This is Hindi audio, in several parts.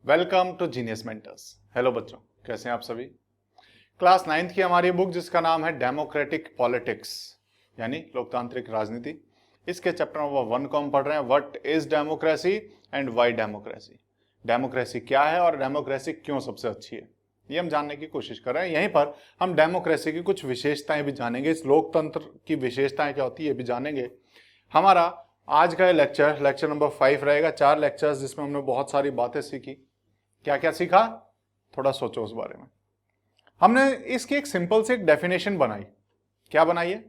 Welcome to genius mentors. Hello बच्चों, कैसे हैं आप सभी। क्लास 9th की हमारी बुक जिसका नाम है डेमोक्रेटिक पॉलिटिक्स यानी लोकतांत्रिक राजनीति, इसके चैप्टर नंबर 1 को हम पढ़ रहे हैं। What is democracy and why democracy. Democracy क्या है और डेमोक्रेसी क्यों सबसे अच्छी है, ये हम जानने की कोशिश कर रहे हैं। यहीं पर हम डेमोक्रेसी की कुछ विशेषताएं भी जानेंगे, इस लोकतंत्र की विशेषताएं क्या होती है ये भी जानेंगे। हमारा आज का लेक्चर नंबर 5 रहेगा। 4 लेक्चर्स जिसमें हमने बहुत सारी बातें सीखी। क्या क्या सीखा, थोड़ा सोचो उस बारे में। हमने इसकी एक सिंपल सी एक डेफिनेशन बनाई। क्या बनाई है,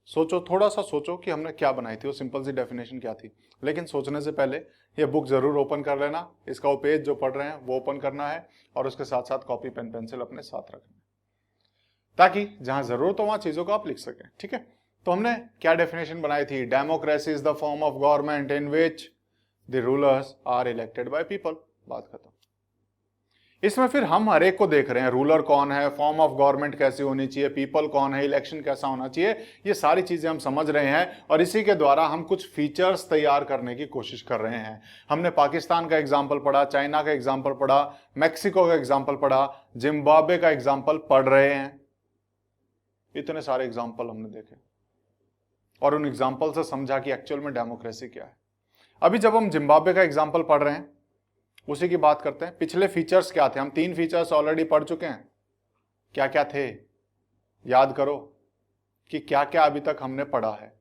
सोचो, थोड़ा सा सोचो कि हमने क्या बनाई थी, वो सिंपल सी डेफिनेशन क्या थी। लेकिन सोचने से पहले ये बुक जरूर ओपन कर लेना, इसका वो पेज जो पढ़ रहे हैं वो ओपन करना है और उसके साथ साथ कॉपी पेन पेंसिल अपने साथ रखना है, ताकि जहां जरूरत हो वहां चीजों को आप लिख सकें। ठीक है, तो हमने क्या डेफिनेशन बनाई थी। Democracy is the form of government in which the rulers are elected by people. बात खत्म। इसमें फिर हम हर एक को देख रहे हैं, रूलर कौन है, फॉर्म ऑफ गवर्नमेंट कैसी होनी चाहिए, पीपल कौन है, इलेक्शन कैसा होना चाहिए, ये सारी चीजें हम समझ रहे हैं और इसी के द्वारा हम कुछ फीचर्स तैयार करने की कोशिश कर रहे हैं। हमने पाकिस्तान का एग्जाम्पल पढ़ा, चाइना का एग्जाम्पल पढ़ा, मैक्सिको का एग्जाम्पल पढ़ा, जिम्बाब्वे का एग्जाम्पल पढ़ रहे हैं। इतने सारे एग्जाम्पल हमने देखे और उन एग्जाम्पल से समझा कि एक्चुअल में डेमोक्रेसी क्या है। अभी जब हम जिम्बाब्वे का एग्जाम्पल पढ़ रहे हैं उसी की बात करते हैं। पिछले फीचर्स क्या थे, हम 3 फीचर्स ऑलरेडी पढ़ चुके हैं। क्या क्या थे, याद करो कि क्या क्या अभी तक हमने पढ़ा है।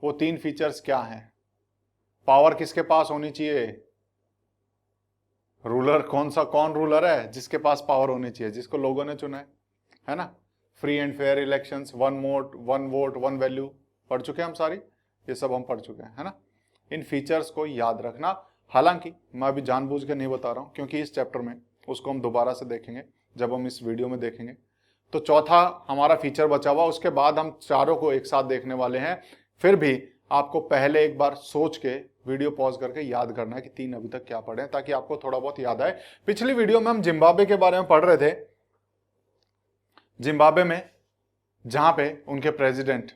वो 3 फीचर्स क्या हैं। पावर किसके पास होनी चाहिए, रूलर कौन रूलर है जिसके पास पावर होनी चाहिए, जिसको लोगों ने चुना है ना। Free and fair elections, one vote one value, पढ़ चुके हैं हम सारी, ये सब हम पढ़ चुके हैं, है ना। इन फीचर्स को याद रखना। हालांकि मैं अभी जानबूझ के नहीं बता रहा हूं क्योंकि इस चैप्टर में उसको हम दोबारा से देखेंगे जब हम इस वीडियो में देखेंगे। तो चौथा हमारा फीचर बचा हुआ, उसके बाद हम चारों को एक साथ देखने वाले हैं। फिर भी आपको पहले एक बार सोच के वीडियो पॉज करके याद करना है कि 3 अभी तक क्या पढ़े हैं, ताकि आपको थोड़ा बहुत याद आए। पिछली वीडियो में हम जिम्बाब्वे के बारे में पढ़ रहे थे। जिम्बाब्वे में जहां पे उनके प्रेसिडेंट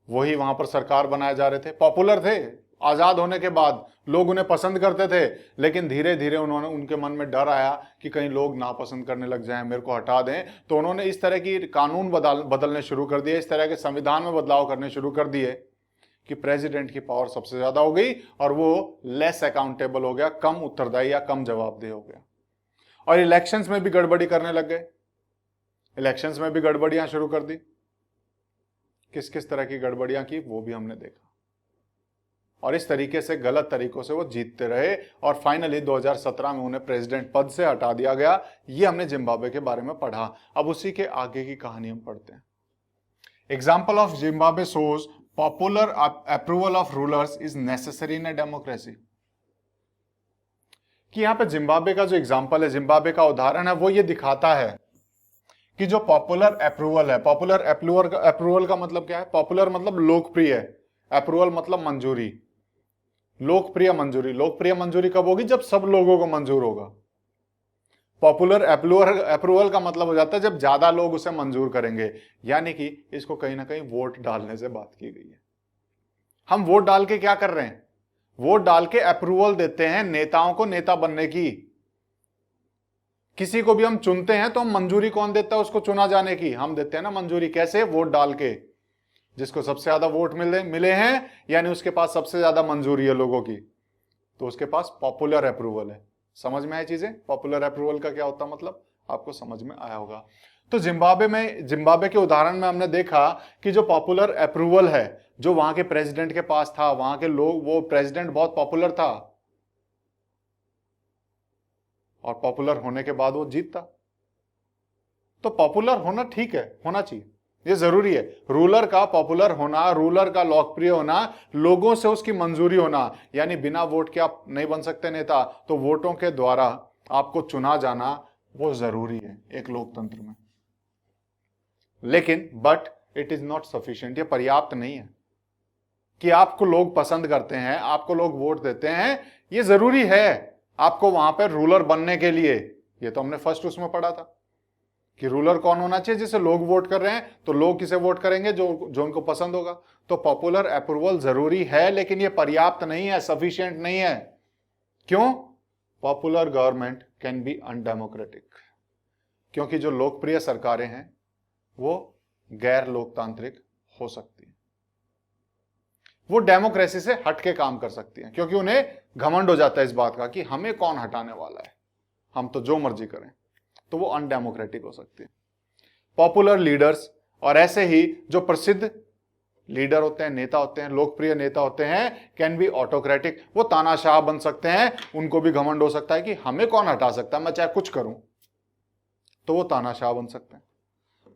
वही वहां पर सरकार बनाए जा रहे थे, पॉपुलर थे, आजाद होने के बाद लोग उन्हें पसंद करते थे, लेकिन धीरे धीरे उनके मन में डर आया कि कहीं लोग नापसंद करने लग जाएं, मेरे को हटा दें। तो उन्होंने इस तरह की कानून बदलने शुरू कर दिए, इस तरह के संविधान में बदलाव करने शुरू कर दिए कि प्रेसिडेंट की पावर सबसे ज्यादा हो गई और वो लेस अकाउंटेबल हो गया, कम उत्तरदायी या कम जवाबदेह हो गया। और इलेक्शंस में भी गड़बड़ी करने लग गए, इलेक्शंस में भी गड़बड़ियां शुरू कर दी। किस किस तरह की गड़बड़ियां की वो भी हमने देखा और इस तरीके से गलत तरीकों से वो जीतते रहे और फाइनली 2017 में उन्हें प्रेसिडेंट पद से हटा दिया गया। ये हमने जिम्बाब्वे के बारे में पढ़ा। अब उसी के आगे की कहानी हम पढ़ते हैं। Example of Zimbabwe shows popular approval of rulers is necessary in a democracy. कि यहां पे जिम्बाब्वे का जो एग्जाम्पल है, जिम्बाब्वे का उदाहरण है, वो ये दिखाता है कि जो पॉपुलर अप्रूवल है, पॉपुलर अप्रूवल का मतलब क्या है, पॉपुलर मतलब लोकप्रिय, अप्रूवल मतलब मंजूरी, लोकप्रिय मंजूरी। लोकप्रिय मंजूरी कब होगी, जब सब लोगों को मंजूर होगा। पॉपुलर अप्रूवल का मतलब हो जाता है जब ज्यादा लोग उसे मंजूर करेंगे, यानी कि इसको कहीं ना कहीं वोट डालने से बात की गई है। हम वोट डाल के क्या कर रहे हैं, वोट डाल के अप्रूवल देते हैं नेताओं को नेता बनने की। किसी को भी हम चुनते हैं तो हम मंजूरी कौन देता है, उसको चुना जाने की हम देते हैं ना मंजूरी। कैसे, वोट डाल के। जिसको सबसे ज्यादा वोट मिले हैं यानी उसके पास सबसे ज्यादा मंजूरी है लोगों की, तो उसके पास पॉपुलर अप्रूवल है। समझ में आई चीजें, पॉपुलर अप्रूवल का क्या होता मतलब आपको समझ में आया होगा। तो जिम्बाब्वे के उदाहरण में हमने देखा कि जो पॉपुलर अप्रूवल है, जो वहां के प्रेसिडेंट के पास था, वहां के लोग, वो प्रेसिडेंट बहुत पॉपुलर था और पॉपुलर होने के बाद वो जीतता। तो पॉपुलर होना ठीक है, होना चाहिए, ये जरूरी है। रूलर का पॉपुलर होना, रूलर का लोकप्रिय होना, लोगों से उसकी मंजूरी होना, यानी बिना वोट के आप नहीं बन सकते नेता, तो वोटों के द्वारा आपको चुना जाना वो जरूरी है एक लोकतंत्र में। लेकिन but it is not sufficient, ये पर्याप्त नहीं है कि आपको लोग पसंद करते हैं, आपको लोग वोट देते हैं, ये जरूरी है आपको वहां पर रूलर बनने के लिए। ये तो हमने फर्स्ट उसमें पढ़ा था कि रूलर कौन होना चाहिए, जिसे लोग वोट कर रहे हैं, तो लोग किसे वोट करेंगे, जो उनको पसंद होगा। तो पॉपुलर अप्रूवल जरूरी है, लेकिन ये पर्याप्त नहीं है, सफिशिएंट नहीं है। क्यों, popular government can be undemocratic, क्योंकि जो लोकप्रिय सरकारें हैं वो गैर लोकतांत्रिक हो सकती हैं, वो डेमोक्रेसी से हट के काम कर सकती हैं, क्योंकि उन्हें घमंड हो जाता है इस बात का कि हमें कौन हटाने वाला है, हम तो जो मर्जी करें, तो वो अनडेमोक्रेटिक हो सकती है। पॉपुलर लीडर्स, और ऐसे ही जो प्रसिद्ध लीडर होते हैं, नेता होते हैं, लोकप्रिय नेता होते हैं, कैन बी ऑटोक्रेटिक, वो तानाशाह बन सकते हैं, उनको भी घमंड हो सकता है कि हमें कौन हटा सकता है, मैं चाहे कुछ करूं, तो वो तानाशाह बन सकते हैं।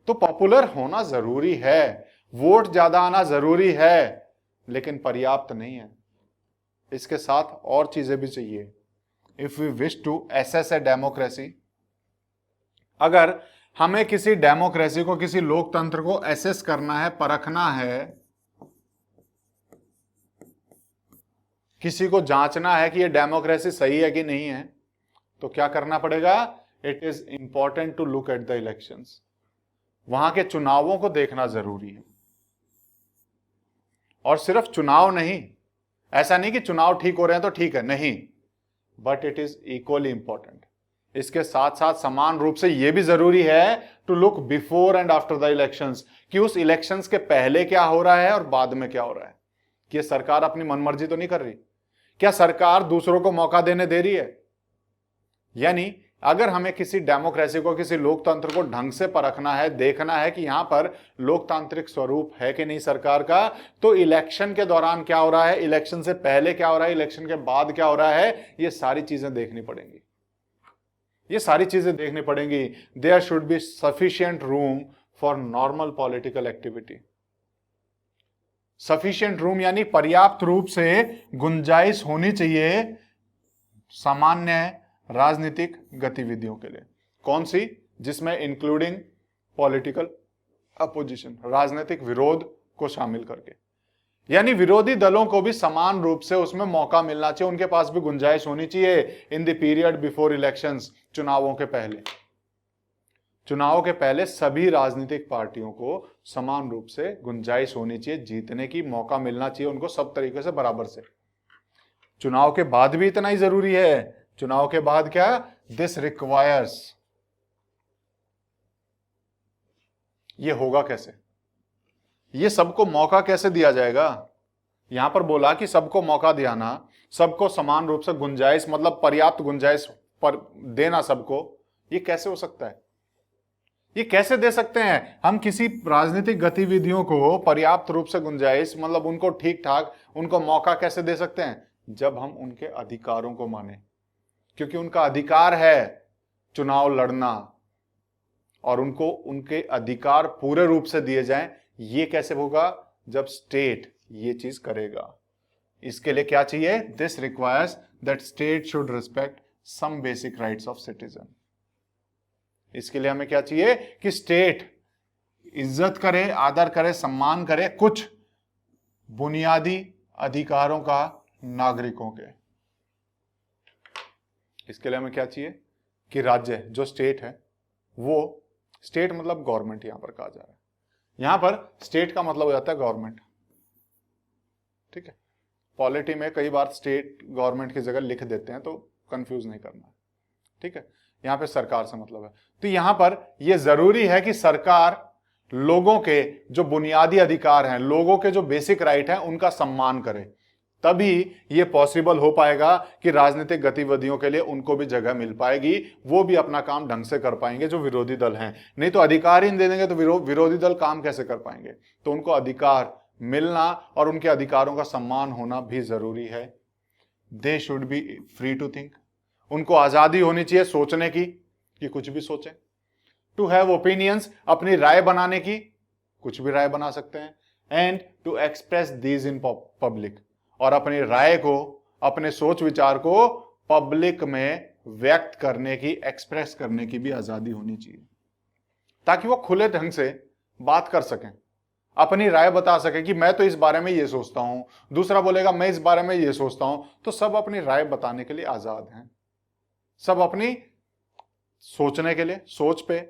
तो पॉपुलर होना जरूरी है, वोट ज्यादा आना जरूरी है, लेकिन पर्याप्त नहीं है, इसके साथ और चीजें भी चाहिए। If we wish to assess a democracy, अगर हमें किसी डेमोक्रेसी को, किसी लोकतंत्र को एसेस करना है, परखना है, किसी को जांचना है कि ये डेमोक्रेसी सही है कि नहीं है, तो क्या करना पड़ेगा? It is important to look at the elections, वहां के चुनावों को देखना जरूरी है। और सिर्फ चुनाव नहीं, ऐसा नहीं कि चुनाव ठीक हो रहे हैं तो ठीक है, नहीं, but it is equally important, इसके साथ साथ समान रूप से यह भी जरूरी है to look before and after the elections, कि उस इलेक्शंस के पहले क्या हो रहा है और बाद में क्या हो रहा है, कि ये सरकार अपनी मनमर्जी तो नहीं कर रही, क्या सरकार दूसरों को मौका देने दे रही है। यानी अगर हमें किसी डेमोक्रेसी को, किसी लोकतंत्र को ढंग से परखना है, देखना है कि यहां पर लोकतांत्रिक स्वरूप है कि नहीं सरकार का, तो इलेक्शन के दौरान क्या हो रहा है, इलेक्शन से पहले क्या हो रहा है, इलेक्शन के बाद क्या हो रहा है, ये सारी चीजें देखनी पड़ेंगी, ये सारी चीजें देखनी पड़ेंगी। There should be sufficient room for normal political activity. Sufficient room यानी पर्याप्त रूप से गुंजाइश होनी चाहिए सामान्य राजनीतिक गतिविधियों के लिए। कौन सी? जिसमें इंक्लूडिंग पॉलिटिकल अपोजिशन, राजनीतिक विरोध को शामिल करके, यानी विरोधी दलों को भी समान रूप से उसमें मौका मिलना चाहिए, उनके पास भी गुंजाइश होनी चाहिए in the period before elections, चुनावों के पहले। चुनावों के पहले सभी राजनीतिक पार्टियों को समान रूप से गुंजाइश होनी चाहिए, जीतने की मौका मिलना चाहिए उनको सब तरीके से बराबर से। चुनाव के बाद भी इतना ही जरूरी है। चुनाव के बाद क्या? दिस रिक्वायर्स, ये होगा कैसे, ये सबको मौका कैसे दिया जाएगा? यहां पर बोला कि सबको मौका दियाना, सबको समान रूप से गुंजाइश, मतलब पर्याप्त गुंजाइश पर देना सबको, ये कैसे हो सकता है? ये कैसे दे सकते हैं हम किसी राजनीतिक गतिविधियों को पर्याप्त रूप से गुंजाइश, मतलब उनको ठीक ठाक, उनको मौका कैसे दे सकते हैं? जब हम उनके अधिकारों को माने, क्योंकि उनका अधिकार है चुनाव लड़ना, और उनको उनके अधिकार पूरे रूप से दिए जाएं। ये कैसे होगा? जब स्टेट ये चीज करेगा। इसके लिए क्या चाहिए? This requires that state should respect some basic rights of citizen. इसके लिए हमें क्या चाहिए? कि स्टेट इज्जत करे, आदर करे, सम्मान करे कुछ बुनियादी अधिकारों का नागरिकों के। इसके लिए हमें क्या चाहिए? कि राज्य, जो स्टेट है, वो स्टेट मतलब गवर्नमेंट यहां पर कहा जा रहा है, यहां पर स्टेट का मतलब हो जाता है गवर्नमेंट, ठीक है। पॉलिटी में कई बार स्टेट गवर्नमेंट की जगह लिख देते हैं, तो कंफ्यूज नहीं करना है, ठीक है। यहां पे सरकार से मतलब है, तो यहां पर यह जरूरी है कि सरकार लोगों के जो बुनियादी अधिकार हैं, लोगों के जो बेसिक राइट हैं, उनका सम्मान करे, तभी ये पॉसिबल हो पाएगा कि राजनीतिक गतिविधियों के लिए उनको भी जगह मिल पाएगी, वो भी अपना काम ढंग से कर पाएंगे जो विरोधी दल हैं। नहीं तो अधिकार ही नहीं दे देंगे तो विरोधी दल काम कैसे कर पाएंगे? तो उनको अधिकार मिलना और उनके अधिकारों का सम्मान होना भी जरूरी है। They should be free to think, उनको आजादी होनी चाहिए सोचने की, कि कुछ भी सोचें। टू हैव ओपिनियंस, अपनी राय बनाने की, कुछ भी राय बना सकते हैं। And to express these in public, और अपनी राय को, अपने सोच विचार को पब्लिक में व्यक्त करने की, एक्सप्रेस करने की भी आजादी होनी चाहिए, ताकि वो खुले ढंग से बात कर सकें, अपनी राय बता सकें कि मैं तो इस बारे में ये सोचता हूं, दूसरा बोलेगा मैं इस बारे में ये सोचता हूं, तो सब अपनी राय बताने के लिए आजाद हैं, सब अपनी सोचने के लिए, सोच पे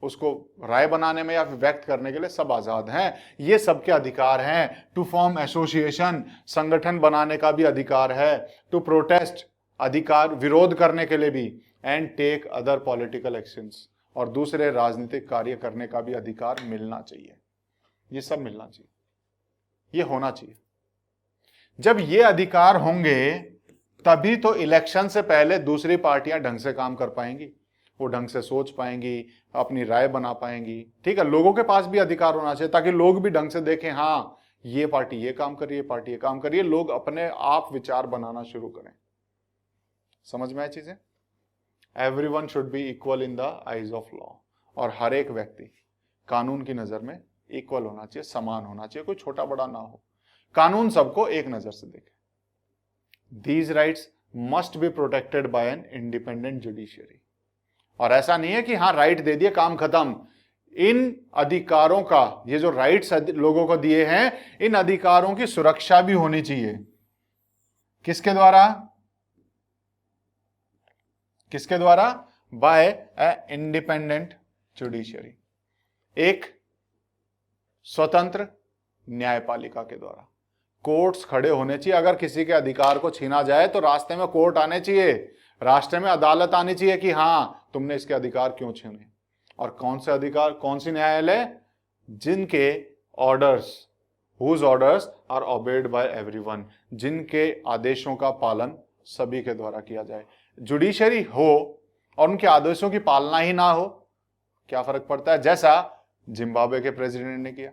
उसको राय बनाने में या व्यक्त करने के लिए सब आजाद हैं। ये सबके अधिकार हैं। टू फॉर्म एसोसिएशन, संगठन बनाने का भी अधिकार है। टू प्रोटेस्ट, अधिकार विरोध करने के लिए भी, and take other political actions, और दूसरे राजनीतिक कार्य करने का भी अधिकार मिलना चाहिए। ये सब मिलना चाहिए, ये होना चाहिए। जब ये अधिकार होंगे तभी तो इलेक्शन से पहले दूसरी पार्टियां ढंग से काम कर पाएंगी, वो ढंग से सोच पाएंगी, अपनी राय बना पाएंगी। ठीक है, लोगों के पास भी अधिकार होना चाहिए ताकि लोग भी ढंग से देखें, हाँ ये पार्टी ये काम कर रही है, पार्टी ये काम कर रही है, लोग अपने आप विचार बनाना शुरू करें। समझ में आए चीजें? Everyone should be equal in the eyes of law, और हर एक व्यक्ति कानून की नजर में इक्वल होना चाहिए, समान होना चाहिए, कोई छोटा बड़ा ना हो, कानून सबको एक नजर से देखे। These rights must be protected by an independent judiciary। और ऐसा नहीं है कि हाँ राइट दे दिए काम खत्म। इन अधिकारों का, ये जो राइट्स लोगों को दिए हैं, इन अधिकारों की सुरक्षा भी होनी चाहिए। किसके द्वारा? किसके द्वारा? बाय ए इंडिपेंडेंट जुडिशियरी, एक स्वतंत्र न्यायपालिका के द्वारा। कोर्ट्स खड़े होने चाहिए। अगर किसी के अधिकार को छीना जाए तो रास्ते में कोर्ट आने चाहिए, रास्ते में अदालत आनी चाहिए कि हाँ तुमने इसके अधिकार क्यों छीने। और कौन से अधिकार, कौन सी न्यायालय? जिनके orders, whose orders are obeyed by everyone, जिनके आदेशों का पालन सभी के द्वारा किया जाए। जुडिशरी हो और उनके आदेशों की पालना ही ना हो, क्या फर्क पड़ता है? जैसा जिम्बाब्वे के प्रेसिडेंट ने किया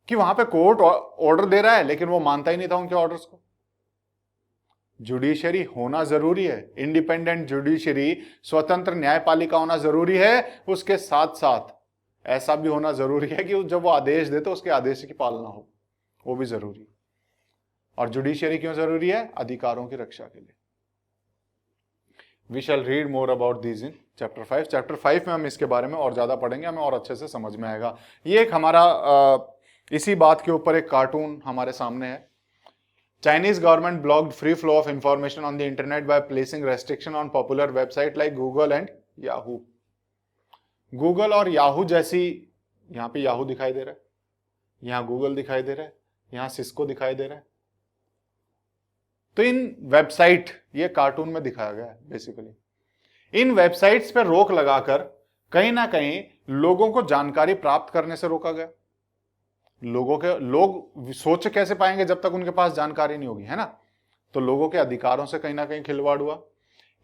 कि वहां पे कोर्ट ऑर्डर दे रहा है लेकिन वो मानता ही नहीं था उनके ऑर्डर्स को। जुडिशरी होना जरूरी है, इंडिपेंडेंट जुडिशरी, स्वतंत्र न्यायपालिका होना जरूरी है। उसके साथ साथ ऐसा भी होना जरूरी है कि जब वो आदेश दे तो उसके आदेश की पालना हो, वो भी जरूरी है। और जुडिशरी क्यों जरूरी है? अधिकारों की रक्षा के लिए। We shall read more about these in chapter 5। Chapter 5 में हम इसके बारे में और ज्यादा पढ़ेंगे, हमें और अच्छे से समझ में आएगा। ये एक हमारा इसी बात के ऊपर एक कार्टून हमारे सामने है। Chinese government blocked free flow of information on the internet by placing restriction on popular website like Google and Yahoo। Google और Yahoo जैसी, यहाँ पे Yahoo दिखाई दे रहा है, यहाँ Google दिखाई दे रहा है, यहाँ Cisco दिखाई दे रहा है। तो इन वेबसाइट, ये कार्टून में दिखाया गया है बेसिकली, इन वेबसाइट्स पे रोक लगाकर कहीं ना कहीं लोगों को जानकारी प्राप्त करने से रोका गया। लोग सोच कैसे पाएंगे जब तक उनके पास जानकारी नहीं होगी, है ना? तो लोगों के अधिकारों से कहीं ना कहीं खिलवाड़ हुआ।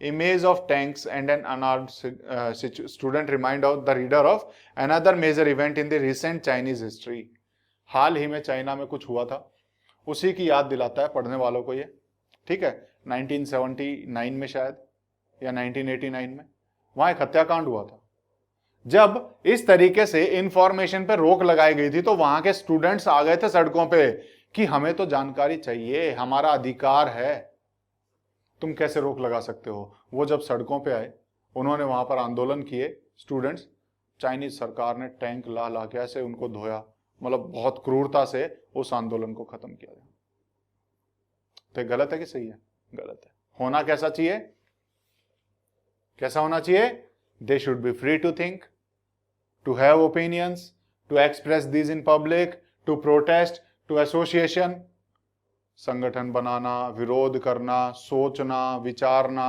Image of tanks and an unarmed student remind of the reader of another major event in the recent Chinese history. हाल ही में चाइना में कुछ हुआ था, उसी की याद दिलाता है पढ़ने वालों को ये। ठीक है, 1979 में शायद या 1989 में वहां एक हत्याकांड हुआ था। जब इस तरीके से इंफॉर्मेशन पे रोक लगाई गई थी तो वहां के स्टूडेंट्स आ गए थे सड़कों पे कि हमें तो जानकारी चाहिए, हमारा अधिकार है, तुम कैसे रोक लगा सकते हो। वो जब सड़कों पे आए, उन्होंने वहां पर आंदोलन किए स्टूडेंट्स, चाइनीज सरकार ने टैंक ला ला के ऐसे उनको धोया, मतलब बहुत क्रूरता से उस आंदोलन को खत्म किया गया। तो गलत है कि सही है? गलत है। होना कैसा चाहिए? कैसा होना चाहिए? They should be free to think, to have opinions, to express these in public, to protest, to association, संगठन बनाना, विरोध करना, सोचना, विचारना,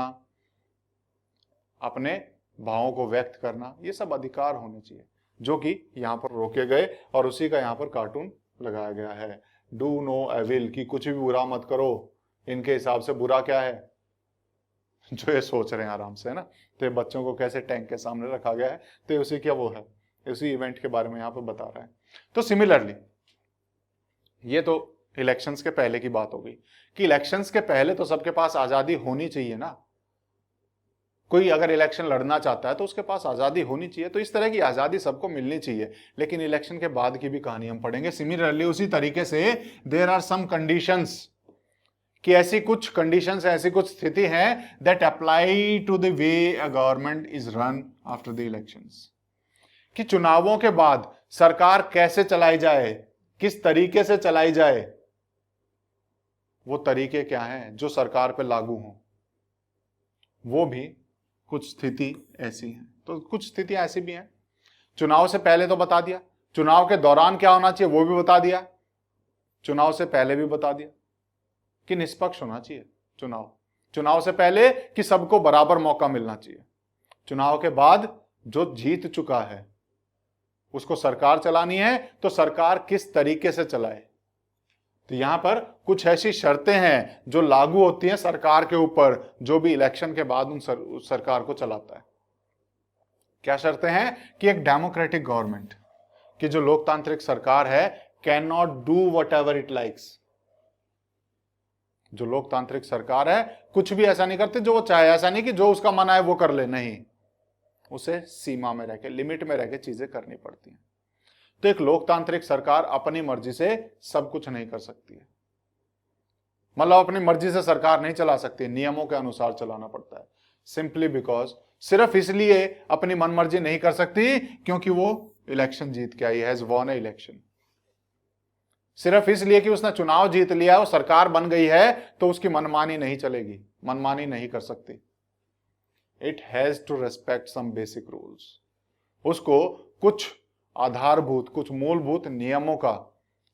अपने भावों को व्यक्त करना, ये सब अधिकार होने चाहिए जो कि यहां पर रोके गए और उसी का यहां पर कार्टून लगाया गया है। डू नो एविल, की कुछ भी बुरा मत करो। इनके हिसाब से बुरा क्या है? जो ये सोच रहे हैं आराम से, है ना? तो ये बच्चों को कैसे टैंक के सामने रखा गया है, तो उसी क्या वो है, उसी इवेंट के बारे में यहाँ पे बता रहा है। तो सिमिलरली ये तो इलेक्शंस के पहले की बात हो गई कि इलेक्शंस के पहले तो सबके पास आजादी होनी चाहिए ना। कोई अगर इलेक्शन लड़ना चाहता है तो उसके पास आजादी होनी चाहिए, तो इस तरह की आजादी सबको मिलनी चाहिए। लेकिन इलेक्शन के बाद की भी कहानी हम पढ़ेंगे। सिमिलरली उसी तरीके से देयर आर सम कंडीशंस, कि ऐसी कुछ कंडीशंस, ऐसी कुछ स्थिति हैं that apply to the way a government is run after the elections, कि चुनावों के बाद सरकार कैसे चलाई जाए, किस तरीके से चलाई जाए। वो तरीके क्या हैं जो सरकार पे लागू हों, वो भी कुछ स्थिति ऐसी है। तो कुछ स्थिति ऐसी भी हैं। चुनाव से पहले तो बता दिया, चुनाव के दौरान क्या होना चाहिए वो भी बता दिया, चुनाव से पहले भी बता दिया कि निष्पक्ष होना चाहिए चुनाव, चुनाव से पहले कि सबको बराबर मौका मिलना चाहिए, चुनाव के बाद जो जीत चुका है उसको सरकार चलानी है, तो सरकार किस तरीके से चलाए। तो यहां पर कुछ ऐसी शर्तें हैं जो लागू होती हैं सरकार के ऊपर, जो भी इलेक्शन के बाद उस सरकार को चलाता है। क्या शर्तें हैं कि एक डेमोक्रेटिक गवर्नमेंट की जो लोकतांत्रिक सरकार है can not do what ever it likes. जो लोकतांत्रिक सरकार है कुछ भी ऐसा नहीं करती जो वो चाहे, ऐसा नहीं कि जो उसका मन आए वो कर ले, नहीं, उसे सीमा में रहकर, लिमिट में रहकर चीजें करनी पड़ती हैं। तो एक लोकतांत्रिक सरकार अपनी मर्जी से सब कुछ नहीं कर सकती है, मतलब अपनी मर्जी से सरकार नहीं चला सकती, नियमों के अनुसार चलाना पड़ता है। सिंपली बिकॉज, सिर्फ इसलिए अपनी मनमर्जी नहीं कर सकती क्योंकि वो इलेक्शन जीत के आई, हैज वॉन ए इलेक्शन। सिर्फ इसलिए कि उसने चुनाव जीत लिया और सरकार बन गई है तो उसकी मनमानी नहीं चलेगी, मनमानी नहीं कर सकती। It has to respect some basic rules. उसको कुछ आधारभूत, कुछ मूलभूत नियमों का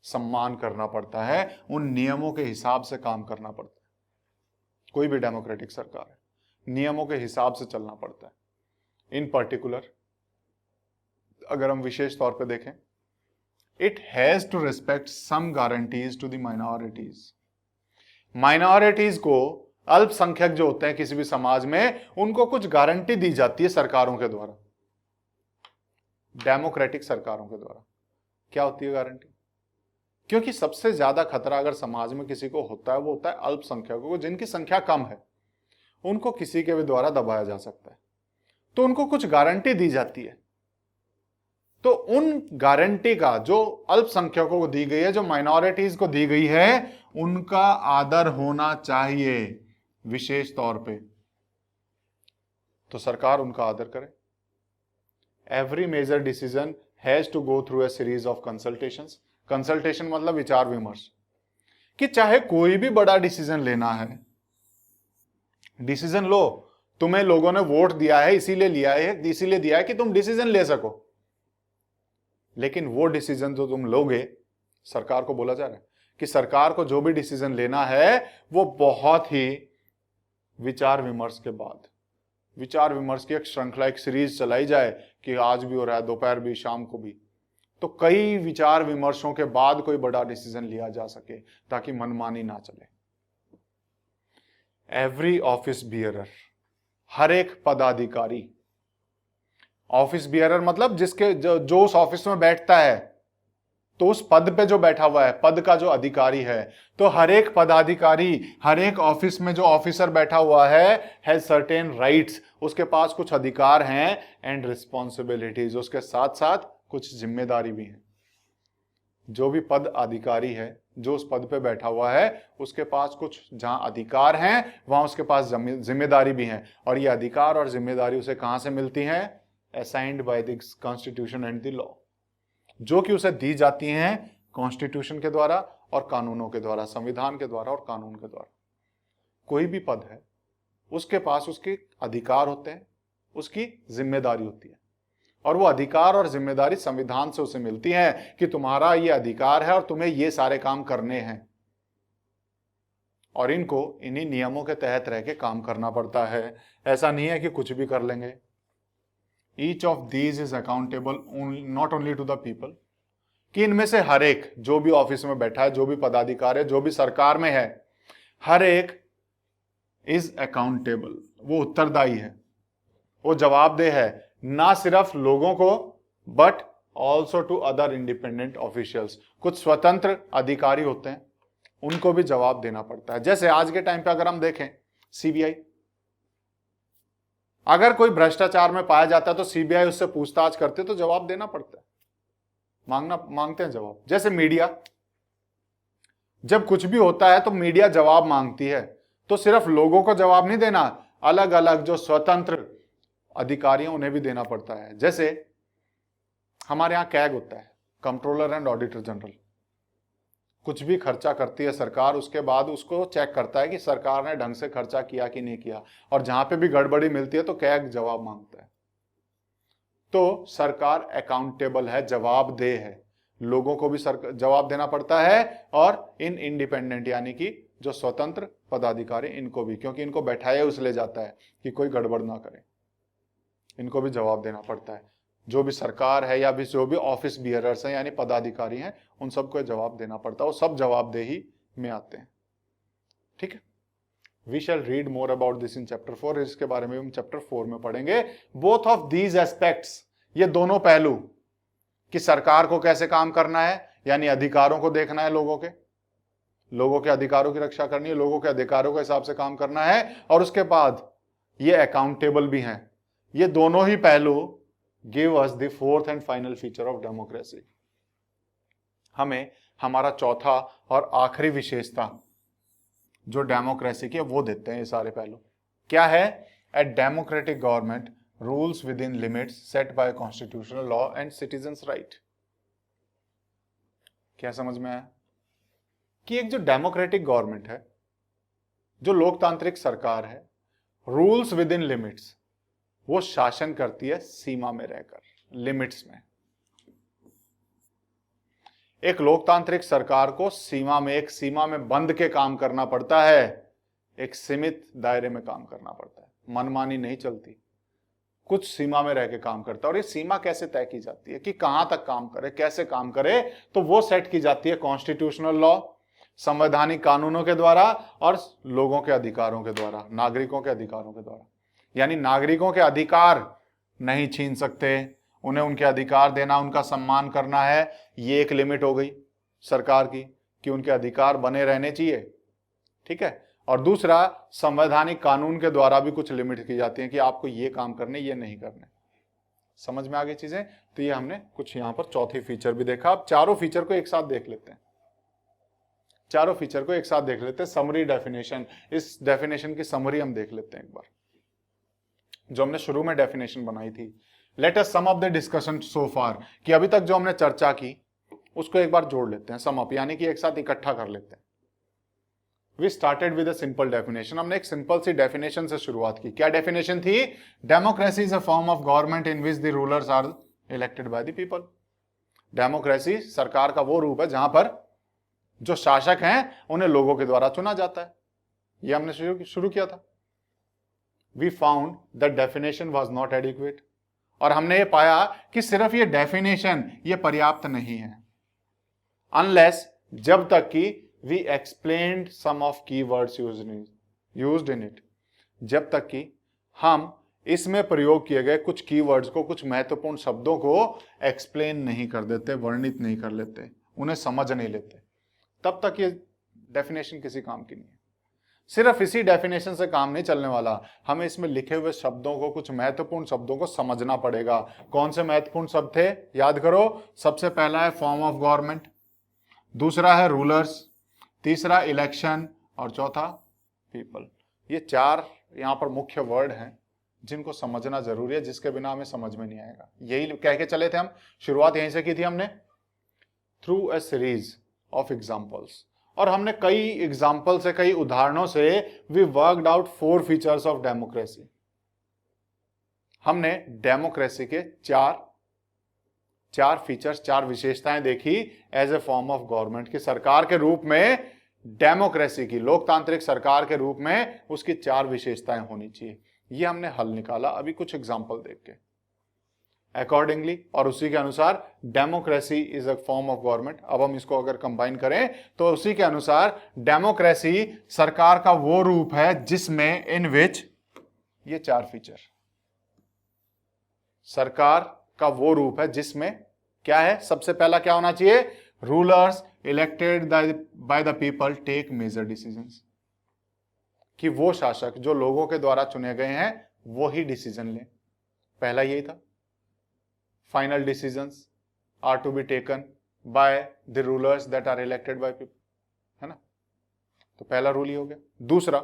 सम्मान करना पड़ता है, उन नियमों के हिसाब से काम करना पड़ता है। कोई भी डेमोक्रेटिक सरकार है, नियमों के हिसाब से चलना पड़ता है। इन पर्टिकुलर अगर हम विशेष तौर पे देखें, it has to respect some guarantees to the minorities. Minorities को, अल्पसंख्यक जो होते हैं किसी भी समाज में, उनको कुछ गारंटी दी जाती है सरकारों के द्वारा, डेमोक्रेटिक सरकारों के द्वारा। क्या होती है गारंटी? क्योंकि सबसे ज्यादा खतरा अगर समाज में किसी को होता है वो होता है अल्पसंख्यकों को, जिनकी संख्या कम है, उनको किसी के भी द्वारा दबाया जा सकता है, तो उनको कुछ गारंटी दी जाती है। तो उन गारंटी का जो अल्पसंख्यकों को दी गई है, जो माइनॉरिटीज को दी गई है, उनका आदर होना चाहिए विशेष तौर पे, तो सरकार उनका आदर करे। Every major decision has to go through a series of consultations. Consultation मतलब विचार विमर्श, कि चाहे कोई भी बड़ा डिसीजन लेना है, डिसीजन लो, तुम्हें लोगों ने वोट दिया है इसीलिए लिया है, इसीलिए दिया है कि तुम डिसीजन ले सको, लेकिन वो डिसीजन जो तुम लोगे, सरकार को बोला जा रहा है कि सरकार को जो भी डिसीजन लेना है वो बहुत ही विचार विमर्श के बाद, विचार विमर्श की एक श्रृंखला, एक सीरीज चलाई जाए कि आज भी हो रहा है, दोपहर भी, शाम को भी, तो कई विचार विमर्शों के बाद कोई बड़ा डिसीजन लिया जा सके ताकि मनमानी ना चले। एवरी ऑफिस बियरर, हर एक पदाधिकारी, ऑफिस बियरर मतलब जिसके जो उस ऑफिस में बैठता है, तो उस पद पे जो बैठा हुआ है, पद का जो अधिकारी है, तो हर एक पदाधिकारी, हर एक ऑफिस में जो ऑफिसर बैठा हुआ है, हैज सर्टेन राइट्स, उसके पास कुछ अधिकार हैं, एंड रिस्पॉन्सिबिलिटीज, उसके साथ साथ कुछ जिम्मेदारी भी है। जो भी पद अधिकारी है, जो उस पद पे बैठा हुआ है, उसके पास कुछ जहां अधिकार हैं वहां उसके पास जिम्मेदारी भी है, और ये अधिकार और जिम्मेदारी उसे कहां से मिलती हैं? Assigned by the constitution and the law, जो कि उसे दी जाती हैं कॉन्स्टिट्यूशन के द्वारा और कानूनों के द्वारा, संविधान के द्वारा और कानून के द्वारा। कोई भी पद है उसके पास उसके अधिकार होते हैं, उसकी जिम्मेदारी होती है, और वो अधिकार और जिम्मेदारी संविधान से उसे मिलती है कि तुम्हारा ये अधिकार है और तुम्हें ये सारे काम करने हैं, और इनको इन्हीं नियमों के तहत रह के काम करना पड़ता है। ऐसा नहीं है कि कुछ भी कर लेंगे। Each of these is accountable not only to the people, कि इनमें से हर एक जो भी ऑफिस में बैठा है, जो भी पदाधिकारी है, जो भी सरकार में है, हर एक इज अकाउंटेबल, वो उत्तरदायी है, वो जवाबदेह है, ना सिर्फ लोगों को but also to other independent officials. कुछ स्वतंत्र अधिकारी होते हैं, उनको भी जवाब देना पड़ता है। जैसे आज के टाइम पे अगर हम देखें सीबीआई, अगर कोई भ्रष्टाचार में पाया जाता है तो सीबीआई उससे पूछताछ करते तो जवाब देना पड़ता है, मांगते हैं जवाब। जैसे मीडिया, जब कुछ भी होता है तो मीडिया जवाब मांगती है, तो सिर्फ लोगों को जवाब नहीं देना, अलग अलग जो स्वतंत्र अधिकारी हैं उन्हें भी देना पड़ता है। जैसे हमारे यहां कैग होता है, कंट्रोलर एंड ऑडिटर जनरल, कुछ भी खर्चा करती है सरकार, उसके बाद उसको चेक करता है कि सरकार ने ढंग से खर्चा किया कि नहीं किया, और जहां पे भी गड़बड़ी मिलती है तो कैग जवाब मांगता है। तो सरकार अकाउंटेबल है, जवाबदेह है, लोगों को भी जवाब देना पड़ता है, और इन इंडिपेंडेंट यानी कि जो स्वतंत्र पदाधिकारी इनको भी, क्योंकि इनको बैठाया इसलिए जाता है कि कोई गड़बड़ ना करे, इनको भी जवाब देना पड़ता है। जो भी सरकार है या भी जो भी ऑफिस बियरर्स हैं यानी पदाधिकारी हैं, उन सबको जवाब देना पड़ता है, वो सब जवाबदेही में आते हैं। ठीक है, we shall read more about this in chapter 4, इसके बारे में हम चैप्टर 4 में पढ़ेंगे। बोथ ऑफ दीज एस्पेक्ट्स, ये दोनों पहलू, कि सरकार को कैसे काम करना है यानी अधिकारों को देखना है, लोगों के अधिकारों की रक्षा करनी है, लोगों के अधिकारों के हिसाब से काम करना है, और उसके बाद ये अकाउंटेबल भी हैं। ये दोनों ही पहलू give us the fourth and final feature of democracy. हमें हमारा चौथा और आखिरी विशेषता जो डेमोक्रेसी की है वो देते हैं ये सारे पहलू। क्या है? A democratic government rules within limits set by constitutional law and citizens right. क्या समझ में आया? कि एक जो डेमोक्रेटिक गवर्नमेंट है, जो लोकतांत्रिक सरकार है, रूल्स विद इन लिमिट्स, वो शासन करती है सीमा में रहकर, लिमिट्स में। एक लोकतांत्रिक सरकार को एक सीमा में बंध के काम करना पड़ता है, एक सीमित दायरे में काम करना पड़ता है, मनमानी नहीं चलती, कुछ सीमा में रह के काम करता है। और ये सीमा कैसे तय की जाती है कि कहां तक काम करे, कैसे काम करे, तो वो सेट की जाती है कॉन्स्टिट्यूशनल लॉ, संवैधानिक कानूनों के द्वारा, और लोगों के अधिकारों के द्वारा, नागरिकों के अधिकारों के द्वारा। यानी नागरिकों के अधिकार नहीं छीन सकते, उन्हें उनके अधिकार देना, उनका सम्मान करना है, ये एक लिमिट हो गई सरकार की कि उनके अधिकार बने रहने चाहिए। ठीक है, और दूसरा संवैधानिक कानून के द्वारा भी कुछ लिमिट की जाती है कि आपको ये काम करने, ये नहीं करने। समझ में आ गई चीजें? तो ये हमने कुछ यहां पर चौथी फीचर भी देखा। अब चारों फीचर को एक साथ देख लेते हैं, चारों फीचर को एक साथ देख लेते हैं। समरी डेफिनेशन, इस डेफिनेशन की समरी हम देख लेते हैं एक बार, जो हमने शुरू में डेफिनेशन बनाई थी। Let us sum up the discussion so far, कि अभी तक जो हमने चर्चा की उसको एक बार जोड़ लेते हैं, सम अप यानी कि एक साथ इकट्ठा कर लेते हैं। We started with a simple definition, हमने एक सिंपल सी डेफिनेशन से शुरुआत की। क्या डेफिनेशन थी? Democracy is a form of government in which the rulers are elected by the people. Democracy सरकार का वो रूप है जहां पर जो शासक हैं उन्हें लोगों के द्वारा चुना जाता है। ये हमने शुरू किया था। We found the definition was not adequate, और हमने ये पाया कि सिर्फ ये डेफिनेशन ये पर्याप्त नहीं है, अनलेस, जब तक कि we explained some of keywords used in it, जब तक कि हम इसमें प्रयोग किए गए कुछ कीवर्ड्स को, कुछ महत्वपूर्ण शब्दों को एक्सप्लेन नहीं कर देते, वर्णित नहीं कर लेते, उन्हें समझ नहीं लेते, तब तक ये डेफिनेशन किसी काम की नहीं है। सिर्फ इसी डेफिनेशन से काम नहीं चलने वाला, हमें इसमें लिखे हुए शब्दों को, कुछ महत्वपूर्ण शब्दों को समझना पड़ेगा। कौन से महत्वपूर्ण शब्द थे? याद करो। सबसे पहला है फॉर्म ऑफ गवर्नमेंट, दूसरा है रूलर्स, तीसरा इलेक्शन, और चौथा पीपल। ये चार यहाँ पर मुख्य वर्ड हैं जिनको समझना जरूरी है, जिसके बिना हमें समझ में नहीं आएगा। यही कह के चले थे हम, शुरुआत यहीं से की थी हमने, through a series of examples. और हमने कई एग्जाम्पल से, कई उदाहरणों से we worked out 4 features of democracy. हमने डेमोक्रेसी के चार फीचर्स, 4 विशेषताएं देखी as a form of government, की सरकार के रूप में, डेमोक्रेसी की, लोकतांत्रिक सरकार के रूप में उसकी 4 विशेषताएं होनी चाहिए। ये हमने हल निकाला अभी कुछ एग्जाम्पल देख के। अकॉर्डिंगली, और उसी के अनुसार, democracy is a form of government. अब हम इसको अगर कंबाइन करें तो उसी के अनुसार डेमोक्रेसी सरकार का वो रूप है जिसमें, इन विच, ये 4 फीचर, सरकार का वो रूप है जिसमें क्या है? सबसे पहला क्या होना चाहिए? Rulers elected by the people take major decisions, कि वो शासक जो लोगों के द्वारा चुने गए हैं वो ही डिसीजन लें। पहला यही था, final decisions are to be taken by the rulers that are elected by people, है ना? तो पहला रूल ही हो गया। दूसरा,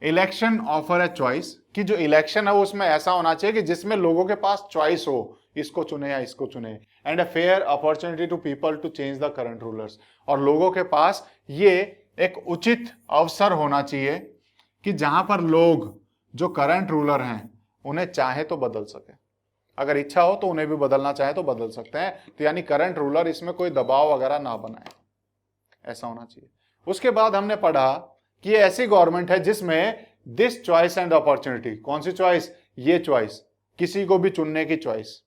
इलेक्शन ऑफर अ चॉइस, कि जो इलेक्शन है वो उसमें ऐसा होना चाहिए कि जिसमें लोगों के पास चॉइस हो, इसको चुने या इसको चुने, and a fair opportunity to people to change the current rulers, और लोगों के पास ये एक उचित अवसर होना चाहिए कि जहां पर लोग, जो करंट रूलर हैं, उन्हें चाहे तो बदल सके, अगर इच्छा हो तो उन्हें भी बदलना चाहे तो बदल सकते हैं। तो यानी करंट रूलर इसमें कोई दबाव वगैरह ना बनाए, ऐसा होना चाहिए। उसके बाद हमने पढ़ा कि ये ऐसी गवर्नमेंट है जिसमें दिस चॉइस एंड अपॉर्चुनिटी, कौन सी चॉइस, ये चॉइस, किसी को भी चुनने की चॉइस,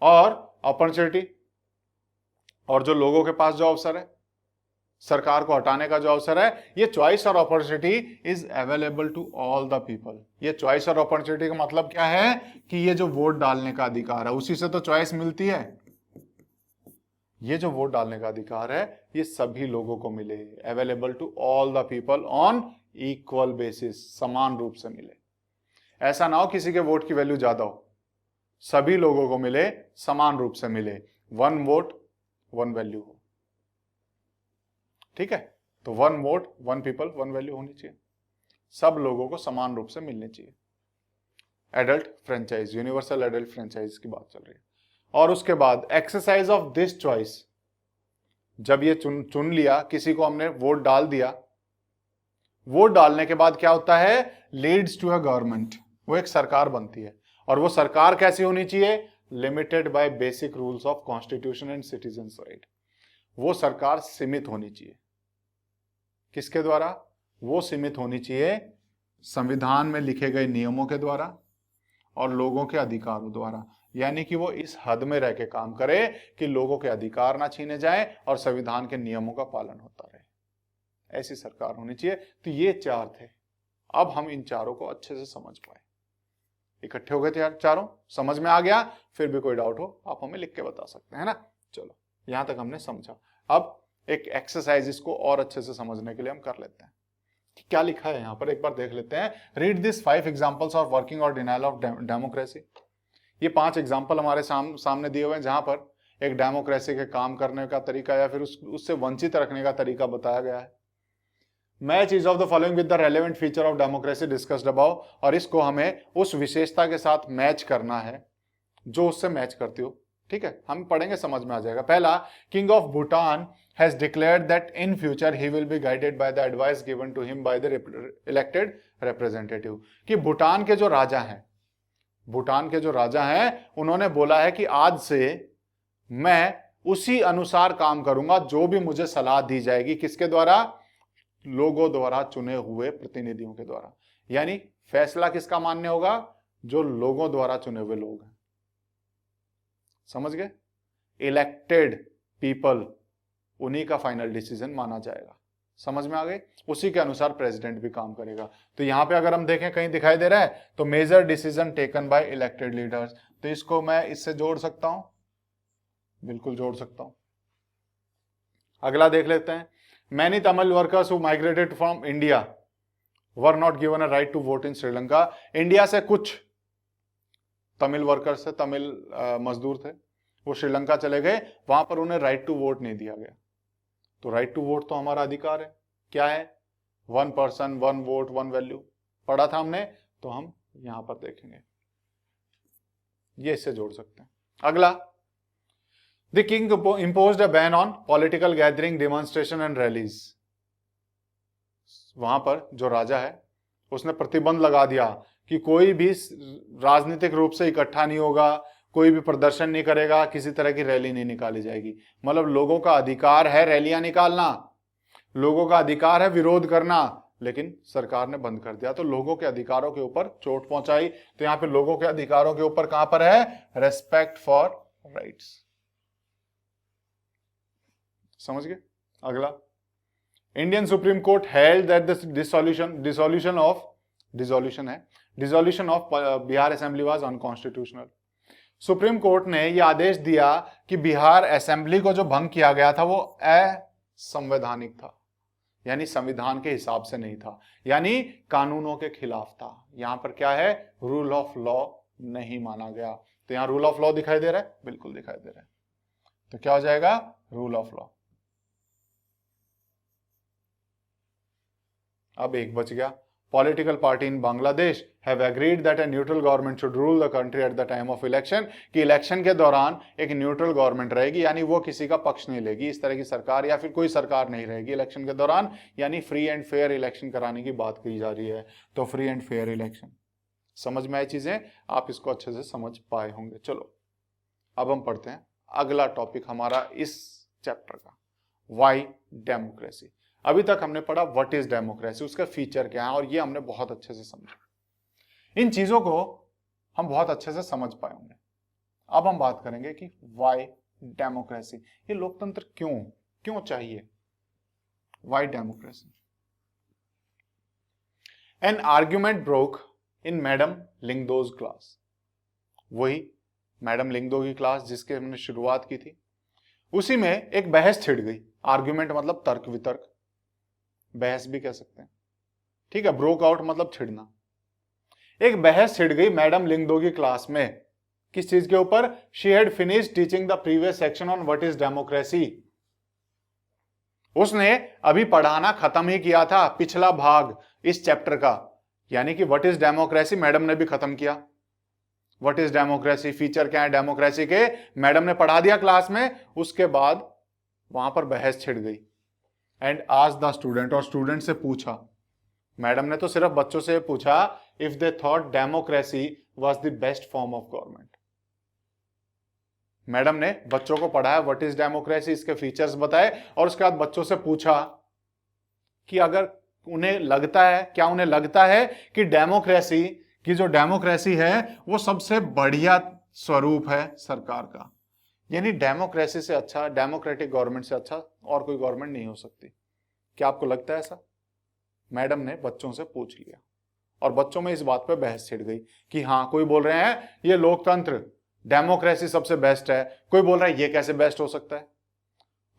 और अपॉर्चुनिटी, और जो लोगों के पास जो अवसर है, सरकार को हटाने का जो अवसर है, ये चॉइस और opportunity is available to all the people. ये चॉइस और अपॉर्चुनिटी का मतलब क्या है कि ये जो वोट डालने का अधिकार है, उसी से तो चॉइस मिलती है। ये जो वोट डालने का अधिकार है ये सभी लोगों को मिले, available to all the people on equal basis, समान रूप से मिले। ऐसा ना हो किसी के वोट की वैल्यू ज्यादा हो, सभी लोगों को मिले, समान रूप से मिले, वन वोट वन वैल्यू हो। ठीक है, तो one vote one people one value होनी चाहिए, सब लोगों को समान रूप से मिलनी चाहिए। Adult franchise, universal adult franchise की बात चल रही है। और उसके बाद एक्सरसाइज ऑफ दिस चॉइस, जब ये चुन लिया, किसी को हमने वोट डाल दिया, वोट डालने के बाद क्या होता है, लीड्स टू अ गवर्नमेंट, वो एक सरकार बनती है। और वो सरकार कैसी होनी चाहिए, limited by basic rules of constitution and citizens right. वो सरकार सीमित होनी चाहिए, किसके द्वारा, वो सीमित होनी चाहिए संविधान में लिखे गए नियमों के द्वारा और लोगों के अधिकारों द्वारा। यानी कि वो इस हद में रह के काम करे कि लोगों के अधिकार ना छीने जाएं और संविधान के नियमों का पालन होता रहे, ऐसी सरकार होनी चाहिए। तो ये चार थे, अब हम इन चारों को अच्छे से समझ पाए, इकट्ठे हो गए थे यार चारों, समझ में आ गया। फिर भी कोई डाउट हो आप हमें लिख के बता सकते हैं ना। चलो यहां तक हमने समझा। अब एक एक्सरसाइज इसको और अच्छे से समझने के लिए हम कर लेते हैं, क्या लिखा है यहां पर एक बार देख लेते हैं। Read this 5 examples of working और डिनायल ऑफ डेमोक्रेसी। ये 5 एग्जांपल हमारे सामने दिए हुए हैं जहां पर एक डेमोक्रेसी के काम करने का तरीका या फिर उससे वंचित रखने का तरीका बताया गया है। Match is of the following with the relevant feature of democracy discussed above, और इसको हमें उस विशेषता के साथ मैच करना है जो उससे मैच करती हो। ठीक है, हम पढ़ेंगे समझ में आ जाएगा। पहला, king of Bhutan has declared that in future he will be guided by the advice given to him by the elected representative। कि भूटान के जो राजा हैं, भूटान के जो राजा हैं, उन्होंने बोला है कि आज से मैं उसी अनुसार काम करूंगा जो भी मुझे सलाह दी जाएगी, किसके द्वारा, लोगों द्वारा चुने हुए प्रतिनिधियों के द्वारा। यानी फैसला किसका मान्य होगा, जो लोगों द्वारा चुने हुए लोग हैं, समझ गए, इलेक्टेड पीपल, उन्हीं का फाइनल डिसीजन माना जाएगा। समझ में आ गई, उसी के अनुसार प्रेसिडेंट भी काम करेगा। तो यहां पे अगर हम देखें कहीं दिखाई दे रहा है तो major decision taken by elected leaders, तो इसको मैं इससे जोड़ सकता हूं, बिल्कुल जोड़ सकता हूं। अगला देख लेते हैं, many Tamil workers who migrated from India were not given a right to vote in Sri Lanka. India से कुछ तमिल वर्कर्स थे, तमिल मजदूर थे, वो श्रीलंका चले गए, वहां पर उन्हें राइट टू वोट नहीं दिया गया। तो राइट टू वोट तो हमारा अधिकार है, क्या है, one person one vote one value, पढ़ा था हमने, तो हम यहां पर देखेंगे, ये इससे जोड़ सकते हैं। अगला, the king imposed a ban on political gathering demonstration and rallies. वहां पर जो राजा है उसने प्रतिबंध लगा दिया कि कोई भी राजनीतिक रूप से इकट्ठा नहीं होगा, कोई भी प्रदर्शन नहीं करेगा, किसी तरह की रैली नहीं निकाली जाएगी। मतलब लोगों का अधिकार है रैलियां निकालना, लोगों का अधिकार है विरोध करना, लेकिन सरकार ने बंद कर दिया, तो लोगों के अधिकारों के ऊपर चोट पहुंचाई। तो यहां पे लोगों के अधिकारों के ऊपर कहां पर है, रेस्पेक्ट फॉर राइट्स, समझ गए। अगला, Indian supreme court held that the dissolution of Bihar assembly was unconstitutional. Supreme court ने यह आदेश दिया कि बिहार असेंबली को जो भंग किया गया था वो असंवैधानिक था, यानी संविधान के हिसाब से नहीं था, यानी कानूनों के खिलाफ था। यहां पर क्या है, रूल ऑफ लॉ नहीं माना गया। तो यहां रूल ऑफ लॉ दिखाई दे रहा है, बिल्कुल दिखाई दे रहा है, तो क्या हो जाएगा, रूल ऑफ लॉ। अब एक बच गया, political party in Bangladesh have agreed that a neutral government should rule the country at the time of election, कि इलेक्शन के दौरान एक न्यूट्रल गवर्नमेंट रहेगी, यानी वो किसी का पक्ष नहीं लेगी, इस तरह की सरकार या फिर कोई सरकार नहीं रहेगी इलेक्शन के दौरान, यानी फ्री एंड फेयर इलेक्शन कराने की बात की जा रही है। तो फ्री एंड फेयर इलेक्शन, समझ में आई चीजें, आप इसको अच्छे से समझ पाए होंगे। चलो अब हम पढ़ते हैं अगला टॉपिक हमारा इस चैप्टर का, वाई डेमोक्रेसी। अभी तक हमने पढ़ा व्हाट इज डेमोक्रेसी, उसका फीचर क्या है, और ये हमने बहुत अच्छे से समझा। इन चीजों को हम बहुत अच्छे से समझ पाए होंगे। अब हम बात करेंगे कि वाई डेमोक्रेसी, ये लोकतंत्र क्यों क्यों चाहिए। Why democracy. An argument broke in madam Lyngdoh's class. वही मैडम लिंगदो की क्लास जिसके हमने शुरुआत की थी, उसी में एक बहस छिड़ गई। आर्ग्यूमेंट मतलब तर्क वितर्क, बहस भी कह सकते हैं, ठीक है। ब्रोक आउट मतलब छिड़ना। एक बहस छिड़ गई मैडम लिंगदो की क्लास में। किस चीज के ऊपर? She had finished teaching the previous section on what is democracy. उसने अभी पढ़ाना खत्म ही किया था, पिछला भाग इस चैप्टर का, यानी कि व्हाट इज डेमोक्रेसी मैडम ने भी खत्म किया। व्हाट इज डेमोक्रेसी, फीचर क्या है डेमोक्रेसी के, मैडम ने पढ़ा दिया क्लास में। उसके बाद वहां पर बहस छिड़ गई। एंड आज द स्टूडेंट, और स्टूडेंट से पूछा, मैडम ने तो सिर्फ बच्चों से पूछा, if they thought democracy was the best form of government. Madam ने बच्चों को पढ़ाया व्हाट इज डेमोक्रेसी, इसके फीचर्स बताए, और उसके बाद बच्चों से पूछा कि अगर उन्हें लगता है, क्या उन्हें लगता है कि डेमोक्रेसी की जो डेमोक्रेसी है वो सबसे बढ़िया स्वरूप है सरकार का, यानी डेमोक्रेसी से अच्छा, डेमोक्रेटिक गवर्नमेंट से अच्छा और कोई गवर्नमेंट नहीं हो सकती। क्या आपको लगता है ऐसा? मैडम ने बच्चों से पूछ लिया और बच्चों में इस बात पे बहस छिड़ गई कि हाँ, कोई बोल रहे हैं ये लोकतंत्र, डेमोक्रेसी सबसे बेस्ट है, कोई बोल रहा है ये कैसे बेस्ट हो सकता है।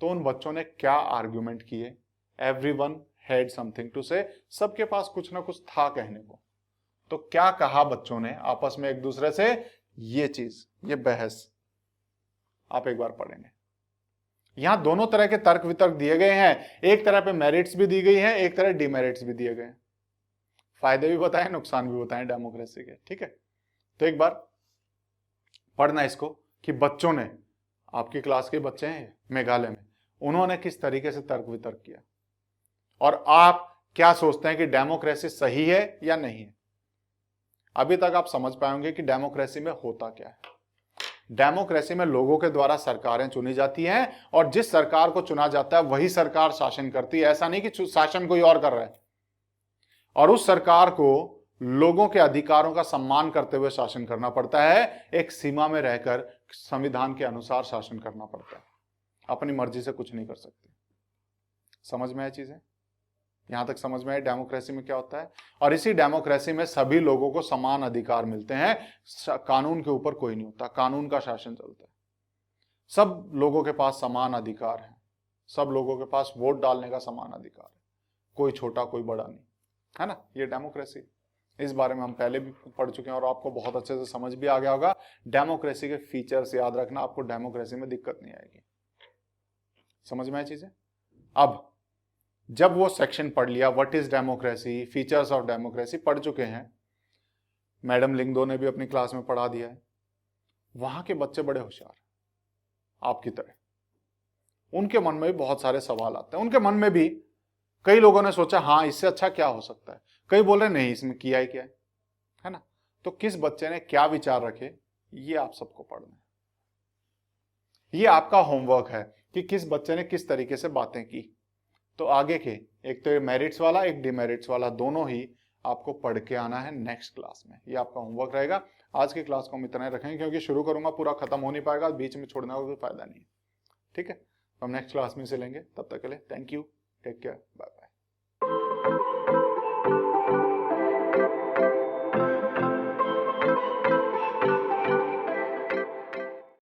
तो उन बच्चों ने क्या आर्ग्यूमेंट किए? एवरीवन हैड समथिंग टू से, सबके पास कुछ ना कुछ था कहने को। तो क्या कहा बच्चों ने आपस में एक दूसरे से? ये चीज, ये बहस आप एक बार पढ़ेंगे। यहां दोनों तरह के तर्क वितर्क दिए गए हैं, एक तरह पे मेरिट्स भी दी गई हैं, एक तरह डिमेरिट्स भी दिए गए हैं। फायदे भी बताएं, नुकसान भी बताएं डेमोक्रेसी के, ठीक है। तो एक बार पढ़ना इसको कि बच्चों ने, आपकी क्लास के बच्चे हैं मेघालय में, उन्होंने किस तरीके से तर्क वितर्क किया, और आप क्या सोचते हैं कि डेमोक्रेसी सही है या नहीं है। अभी तक आप समझ पाएंगे कि डेमोक्रेसी में होता क्या है। डेमोक्रेसी में लोगों के द्वारा सरकारें चुनी जाती हैं, और जिस सरकार को चुना जाता है वही सरकार शासन करती है। ऐसा नहीं कि शासन कोई और कर रहा है, और उस सरकार को लोगों के अधिकारों का सम्मान करते हुए शासन करना पड़ता है, एक सीमा में रहकर संविधान के अनुसार शासन करना पड़ता है। अपनी मर्जी से कुछ नहीं कर सकते। समझ में आई चीजें? यहां तक समझ में आई डेमोक्रेसी में क्या होता है। और इसी डेमोक्रेसी में सभी लोगों को समान अधिकार मिलते हैं, कानून के ऊपर कोई नहीं होता, कानून का शासन चलता है। सब लोगों के पास समान अधिकार है, सब लोगों के पास वोट डालने का समान अधिकार है, कोई छोटा कोई बड़ा नहीं, है ना। ये डेमोक्रेसी, इस बारे में हम पहले भी पढ़ चुके हैं और आपको बहुत अच्छे से समझ भी आ गया होगा। डेमोक्रेसी के फीचर्स याद रखना, आपको डेमोक्रेसी में दिक्कत नहीं आएगी। समझ में आई चीजें? अब जब वो सेक्शन पढ़ लिया, what is democracy, features of democracy पढ़ चुके हैं, मैडम लिंगदो ने भी अपनी क्लास में पढ़ा दिया है, वहां के बच्चे बड़े होशियार, आपकी तरह, उनके मन में भी बहुत सारे सवाल आते हैं। उनके मन में भी कई लोगों ने सोचा हाँ इससे अच्छा क्या हो सकता है, कई बोल रहे नहीं इसमें किया ही क्या है ना। तो किस बच्चे ने क्या विचार रखे, ये आप सबको पढ़ना है। ये आपका होमवर्क है कि किस बच्चे ने किस तरीके से बातें की। तो आगे के, एक तो मेरिट्स वाला, एक डिमेरिट्स वाला, दोनों ही आपको पढ़ के आना है नेक्स्ट क्लास में। ये आपका होमवर्क रहेगा। आज की क्लास को हम इतना ही रखेंगे, क्योंकि शुरू करूंगा पूरा खत्म हो नहीं पाएगा, बीच में छोड़ने का कोई फायदा नहीं है, ठीक है। तो हम नेक्स्ट क्लास में से लेंगे। तब तक के लिए thank you, take care, bye.